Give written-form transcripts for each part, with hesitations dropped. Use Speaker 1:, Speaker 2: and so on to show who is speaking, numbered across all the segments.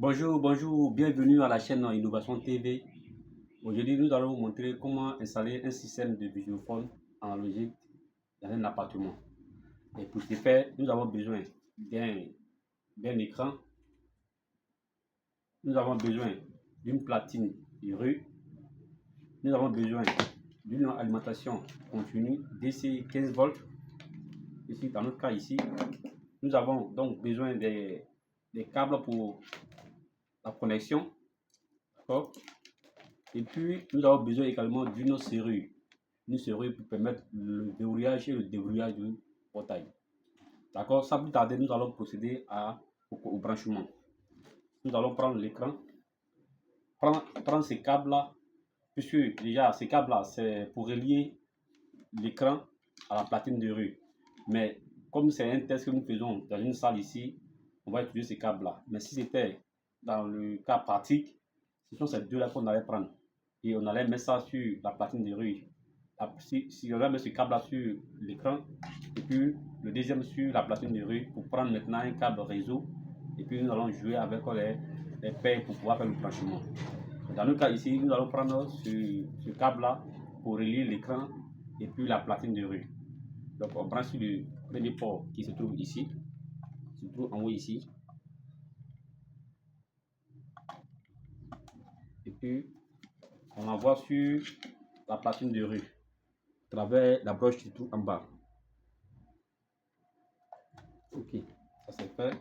Speaker 1: Bonjour, bonjour, bienvenue à la chaîne Innovation TV. Aujourd'hui, nous allons vous montrer comment installer un système de vidéophone analogique dans un appartement. Et pour ce faire, nous avons besoin d'un écran, nous avons besoin d'une platine de rue, nous avons besoin d'une alimentation continue DC 15 volts. Ici, dans notre cas ici, nous avons donc besoin des câbles pour la connexion. D'accord? Et puis, nous avons besoin également d'une serrure. Une serrure pour permettre le verrouillage et le déverrouillage du portail. D'accord? Sans plus tarder, nous allons procéder au branchement. Nous allons prendre l'écran, prendre ces câbles-là, puisque déjà ces câbles-là, c'est pour relier l'écran à la platine de rue. Mais comme c'est un test que nous faisons dans une salle ici, on va utiliser ces câbles-là. Mais si c'était dans le cas pratique, ce sont ces deux-là qu'on allait prendre. Et on allait mettre ça sur la platine de rue. Si on allait mettre ce câble-là sur l'écran, et puis le deuxième sur la platine de rue, pour prendre maintenant un câble réseau, et puis nous allons jouer avec les paires pour pouvoir faire le branchement. Dans le cas ici, nous allons prendre ce câble-là pour relier l'écran et puis la platine de rue. Donc on branche sur le premier port qui se trouve ici, se trouve en haut ici. Et puis on envoie sur la platine de rue à travers la broche qui se trouve en bas. Ok, ça c'est fait.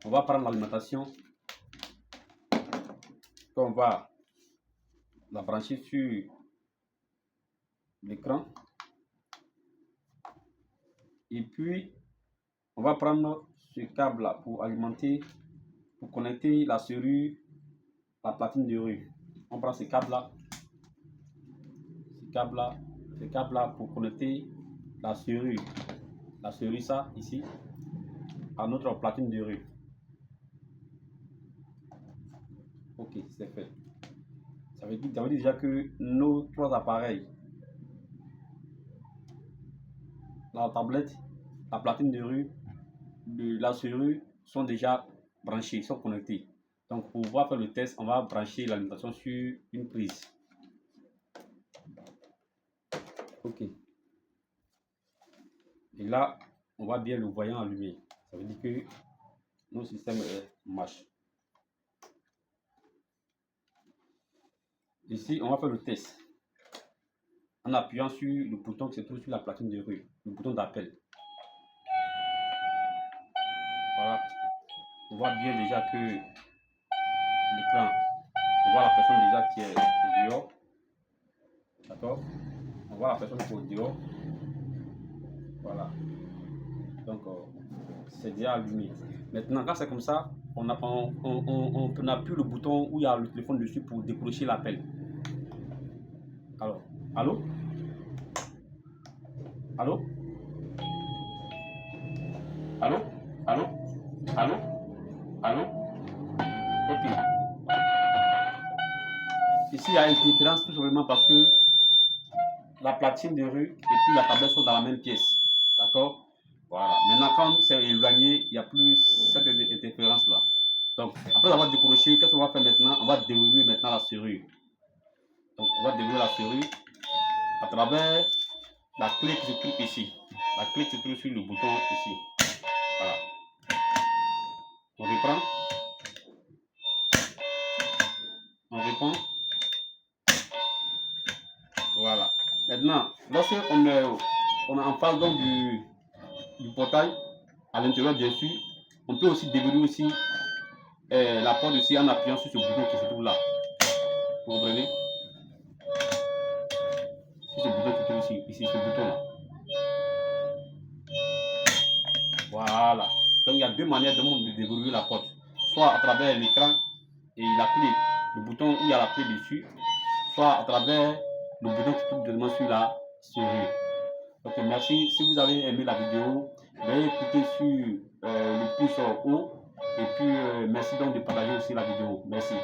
Speaker 1: On va prendre l'alimentation. On va la brancher sur l'écran. Et puis on va prendre ce câble là pour alimenter, pour connecter la serrure à la platine de rue. On prend ce câble là, pour connecter la serrure ça ici à notre platine de rue. Ok, c'est fait. Ça veut dire déjà que nos trois appareils, la tablette, la platine de rue, la serrure sont déjà branchés, sont connectés. Donc pour pouvoir faire le test, on va brancher l'alimentation sur une prise. Ok. Et là, on voit bien le voyant allumé. Ça veut dire que nos systèmes marchent. Ici, on va faire le test en appuyant sur le bouton qui se trouve sur la platine de rue, le bouton d'appel. Voilà. On voit bien déjà que l'écran, on voit la personne déjà qui est dehors. D'accord? On voit la personne qui est dehors. Voilà. Donc, c'est déjà allumé. Maintenant, quand c'est comme ça, on n'a plus le bouton où il y a le téléphone dessus pour décrocher l'appel. Alors, allô? Allô? Allô? Allô? Allô? Allô? Ok. Ici, il y a une différence tout simplement parce que la platine de rue et puis la tablette sont dans la même pièce. D'accord? Voilà. Maintenant, quand c'est éloigné, il n'y a plus cette interférence-là. Donc, après avoir décroché, qu'est-ce qu'on va faire maintenant? On va déverrouiller maintenant la serrure. Donc, on va déverrouiller la serrure à travers la clé qui se trouve ici. La clé qui se trouve sur le bouton ici. Voilà. On reprend. On reprend. Voilà. Maintenant, lorsque on est en face donc du portail, à l'intérieur bien sûr, on peut aussi déverrouiller aussi la porte ici en appuyant sur ce bouton qui se trouve là. Vous comprenez? Sur ce bouton qui se trouve ici, ce bouton là. Voilà. Donc il y a deux manières de déverrouiller la porte. Soit à travers l'écran et la clé, le bouton où il y a la clé dessus, soit à travers le bouton qui se trouve directement sur la serrure. Ok, merci. Si vous avez aimé la vidéo, veuillez cliquer sur le pouce haut et puis merci donc de partager aussi la vidéo. Merci.